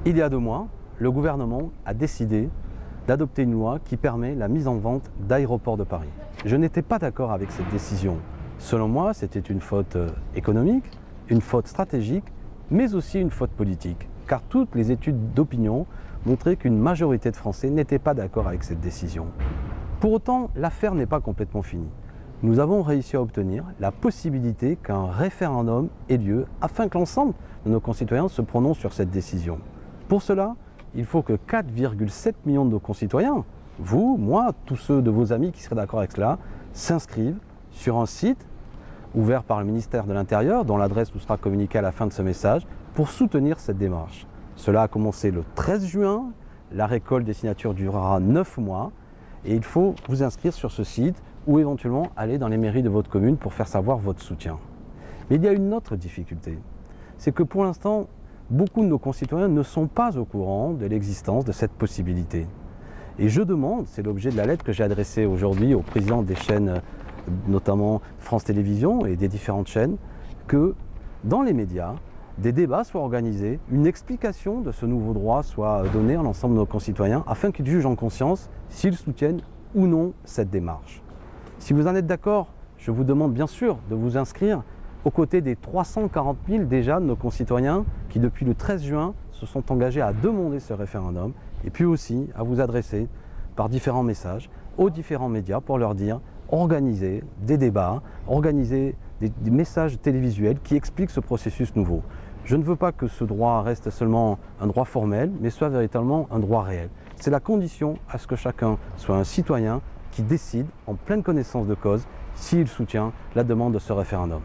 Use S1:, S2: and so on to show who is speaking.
S1: Il y a 2 mois, le gouvernement a décidé d'adopter une loi qui permet la mise en vente d'Aéroports de Paris. Je n'étais pas d'accord avec cette décision. Selon moi, c'était une faute économique, une faute stratégique, mais aussi une faute politique. Car toutes les études d'opinion montraient qu'une majorité de Français n'étaient pas d'accord avec cette décision. Pour autant, l'affaire n'est pas complètement finie. Nous avons réussi à obtenir la possibilité qu'un référendum ait lieu afin que l'ensemble de nos concitoyens se prononcent sur cette décision. Pour cela, il faut que 4,7 millions de nos concitoyens, vous, moi, tous ceux de vos amis qui seraient d'accord avec cela, s'inscrivent sur un site ouvert par le ministère de l'Intérieur, dont l'adresse vous sera communiquée à la fin de ce message, pour soutenir cette démarche. Cela a commencé le 13 juin, la récolte des signatures durera 9 mois, et il faut vous inscrire sur ce site ou éventuellement aller dans les mairies de votre commune pour faire savoir votre soutien. Mais il y a une autre difficulté, c'est que pour l'instant, beaucoup de nos concitoyens ne sont pas au courant de l'existence de cette possibilité. Et je demande, c'est l'objet de la lettre que j'ai adressée aujourd'hui au président des chaînes, notamment France Télévisions et des différentes chaînes, que dans les médias, des débats soient organisés, une explication de ce nouveau droit soit donnée à l'ensemble de nos concitoyens afin qu'ils jugent en conscience s'ils soutiennent ou non cette démarche. Si vous en êtes d'accord, je vous demande bien sûr de vous inscrire aux côtés des 340 000 déjà de nos concitoyens qui depuis le 13 juin se sont engagés à demander ce référendum et puis aussi à vous adresser par différents messages aux différents médias pour leur dire organiser des débats, organiser des messages télévisuels qui expliquent ce processus nouveau. Je ne veux pas que ce droit reste seulement un droit formel, mais soit véritablement un droit réel. C'est la condition à ce que chacun soit un citoyen qui décide en pleine connaissance de cause s'il soutient la demande de ce référendum.